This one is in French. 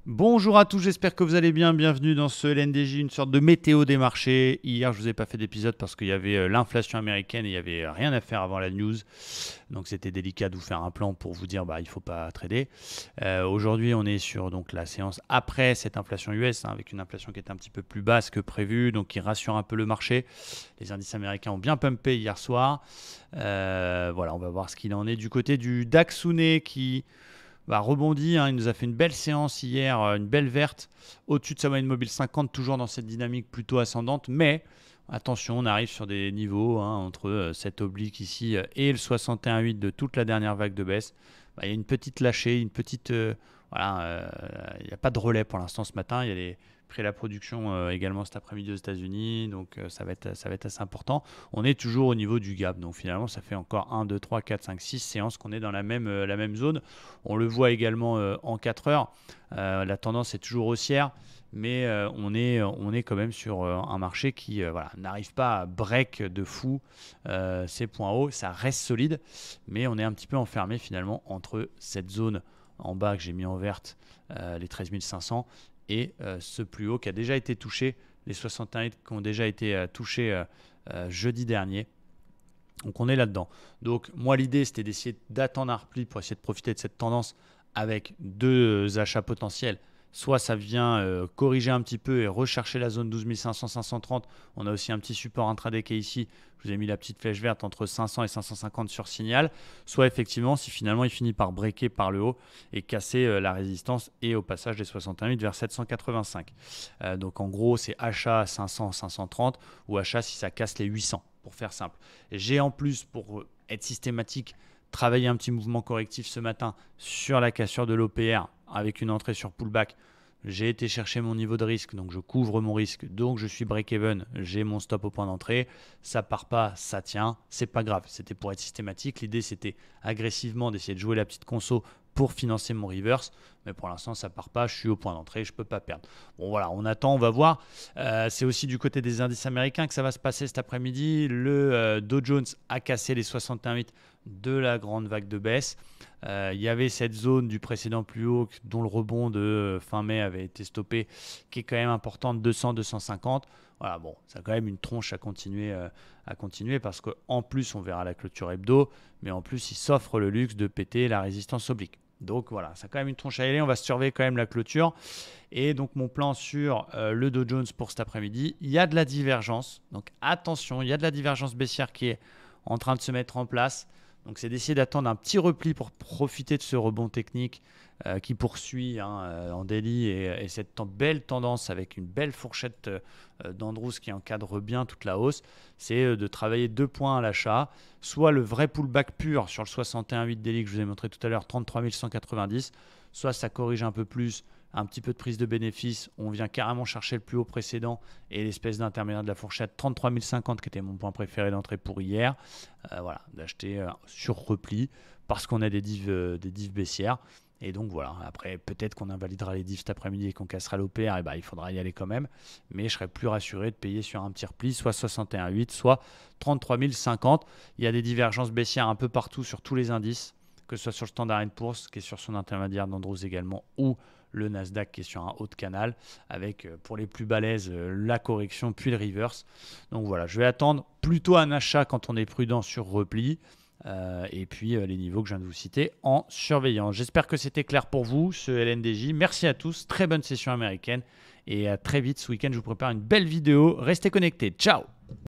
Bonjour à tous, j'espère que vous allez bien. Bienvenue dans ce LNDJ, une sorte de météo des marchés. Hier, je vous ai pas fait d'épisode parce qu'il y avait l'inflation américaine et il y avait rien à faire avant la news. Donc c'était délicat de vous faire un plan pour vous dire il faut pas trader. Aujourd'hui, on est sur donc la séance après cette inflation US, avec une inflation qui est un petit peu plus basse que prévu, donc qui rassure un peu le marché. Les indices américains ont bien pumpé hier soir. Voilà, on va voir ce qu'il en est du côté du Daxune qui rebondit, hein. Il nous a fait une belle séance hier, une belle verte, au-dessus de sa moyenne mobile 50, toujours dans cette dynamique plutôt ascendante. Mais attention, on arrive sur des niveaux, hein, entre cette oblique ici et le 61,8 de toute la dernière vague de baisse. Il y a une petite lâchée, une petite... il n'y a pas de relais pour l'instant ce matin. Il y a les prix à la production également cet après-midi aux États-Unis, donc ça va être assez important. On est toujours au niveau du gap, donc finalement ça fait encore 1, 2, 3, 4, 5, 6 séances qu'on est dans la même zone. On le voit également en 4 heures. La tendance est toujours haussière, mais on est quand même sur un marché qui n'arrive pas à break de fou ces points hauts. Ça reste solide, mais on est un petit peu enfermé finalement entre cette zone en bas que j'ai mis en verte, les 13 500, et ce plus haut qui a déjà été touché, les 61 qui ont déjà été touchés jeudi dernier. Donc on est là-dedans. Donc moi l'idée c'était d'essayer d'attendre un repli pour essayer de profiter de cette tendance avec deux achats potentiels. Soit ça vient corriger un petit peu et rechercher la zone 12 500-530. On a aussi un petit support intraday qui est ici. Je vous ai mis la petite flèche verte entre 500 et 550 sur signal. Soit effectivement, si finalement il finit par breaker par le haut et casser la résistance et au passage des 68 vers 785. Donc en gros, c'est achat à 500-530 ou achat si ça casse les 800, pour faire simple. J'ai en plus, pour être systématique, travaillé un petit mouvement correctif ce matin sur la cassure de l'OPR avec une entrée sur pullback. J'ai été chercher mon niveau de risque, donc je couvre mon risque, donc je suis break-even, j'ai mon stop au point d'entrée, ça part pas, ça tient, c'est pas grave, c'était pour être systématique, l'idée c'était agressivement d'essayer de jouer la petite conso pour financer mon reverse, mais pour l'instant ça part pas, je suis au point d'entrée, je peux pas perdre. Bon voilà, on attend, on va voir. C'est aussi du côté des indices américains que ça va se passer cet après-midi. Le Dow Jones a cassé les 61,8 de la grande vague de baisse. Il y avait cette zone du précédent plus haut dont le rebond de fin mai avait été stoppé, qui est quand même importante, 200-250. Voilà, bon, ça a quand même une tronche à continuer parce qu'en plus, on verra la clôture hebdo, mais en plus, il s'offre le luxe de péter la résistance oblique. Donc voilà, ça a quand même une tronche à y aller. On va surveiller quand même la clôture. Et donc mon plan sur le Dow Jones pour cet après-midi, il y a de la divergence. Donc attention, il y a de la divergence baissière qui est en train de se mettre en place. Donc c'est d'essayer d'attendre un petit repli pour profiter de ce rebond technique qui poursuit en daily et cette belle tendance avec une belle fourchette d'Andrews qui encadre bien toute la hausse. C'est de travailler 2 points à l'achat, soit le vrai pullback pur sur le 61,8 daily que je vous ai montré tout à l'heure, 33 190, soit ça corrige un peu plus, un petit peu de prise de bénéfice, on vient carrément chercher le plus haut précédent et l'espèce d'intermédiaire de la fourchette 33 050 qui était mon point préféré d'entrée pour hier, d'acheter sur repli parce qu'on a des divs baissières. Et donc voilà, après peut-être qu'on invalidera les divs cet après-midi et qu'on cassera l'OPR, et il faudra y aller quand même, mais je serais plus rassuré de payer sur un petit repli, soit 61,8, soit 33 050. Il y a des divergences baissières un peu partout sur tous les indices, que ce soit sur le Standard & Poor's qui est sur son intermédiaire d'Andrews également, ou le Nasdaq qui est sur un haut de canal, avec pour les plus balèzes la correction puis le reverse. Donc voilà, je vais attendre plutôt un achat quand on est prudent sur repli, et puis les niveaux que je viens de vous citer en surveillant. J'espère que c'était clair pour vous, ce LNDJ. Merci à tous, très bonne session américaine, et à très vite ce week-end, je vous prépare une belle vidéo. Restez connectés, ciao!